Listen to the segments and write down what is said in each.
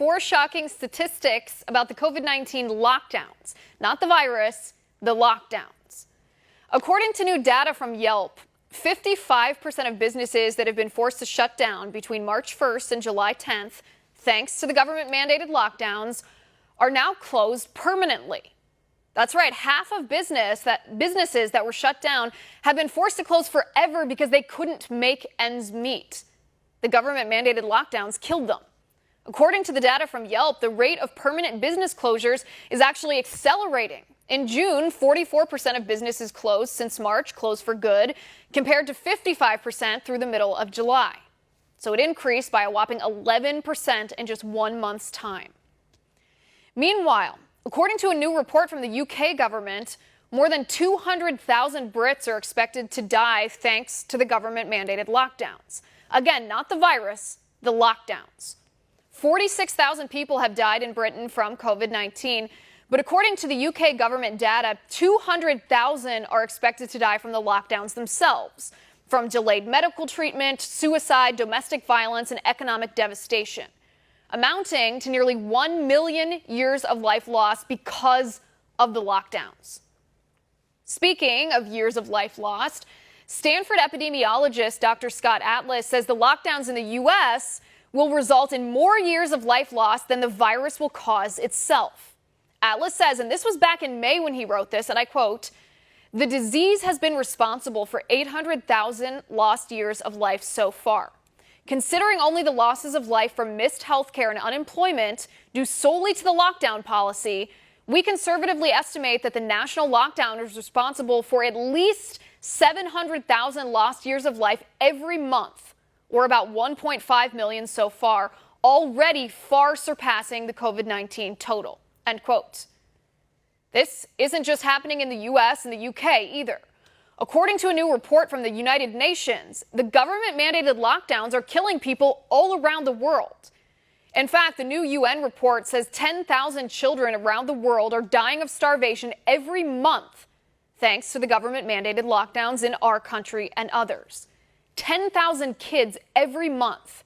4 shocking statistics about the COVID-19 lockdowns. Not the virus, the lockdowns. According to new data from Yelp, 55% of businesses that have been forced to shut down between March 1st and July 10th, thanks to the government-mandated lockdowns, are now closed permanently. That's right, half of businesses that were shut down have been forced to close forever because they couldn't make ends meet. The government-mandated lockdowns killed them. According to the data from Yelp, the rate of permanent business closures is actually accelerating. In June, 44% of businesses closed since March, closed for good, compared to 55% through the middle of July. So it increased by a whopping 11% in just 1 month's time. Meanwhile, according to a new report from the UK government, more than 200,000 Brits are expected to die thanks to the government-mandated lockdowns. Again, not the virus, the lockdowns. 46,000 people have died in Britain from COVID-19, but according to the UK government data, 200,000 are expected to die from the lockdowns themselves, from delayed medical treatment, suicide, domestic violence, and economic devastation, amounting to nearly 1 million years of life lost because of the lockdowns. Speaking of years of life lost, Stanford epidemiologist Dr. Scott Atlas says the lockdowns in the U.S. will result in more years of life lost than the virus will cause itself. Atlas says, and this was back in May when he wrote this, and I quote, "The disease has been responsible for 800,000 lost years of life so far. Considering only the losses of life from missed health care and unemployment due solely to the lockdown policy, we conservatively estimate that the national lockdown is responsible for at least 700,000 lost years of life every month, or about 1.5 million so far, already far surpassing the COVID-19 total." End quote. This isn't just happening in the U.S. and the U.K. either. According to a new report from the United Nations, the government-mandated lockdowns are killing people all around the world. In fact, the new UN report says 10,000 children around the world are dying of starvation every month, thanks to the government-mandated lockdowns in our country and others. 10,000 kids every month.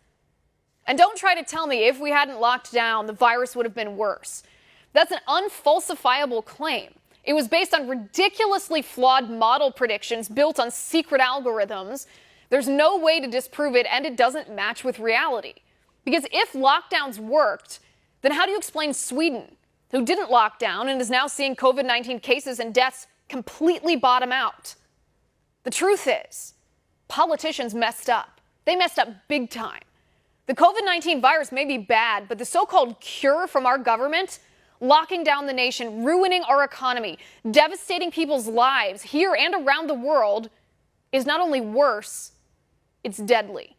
And don't try to tell me if we hadn't locked down, the virus would have been worse. That's an unfalsifiable claim. It was based on ridiculously flawed model predictions built on secret algorithms. There's no way to disprove it, and it doesn't match with reality. Because if lockdowns worked, then how do you explain Sweden, who didn't lock down and is now seeing COVID-19 cases and deaths completely bottom out? The truth is, politicians messed up. They messed up big time. The COVID-19 virus may be bad, but the so-called cure from our government, locking down the nation, ruining our economy, devastating people's lives here and around the world, is not only worse, it's deadly.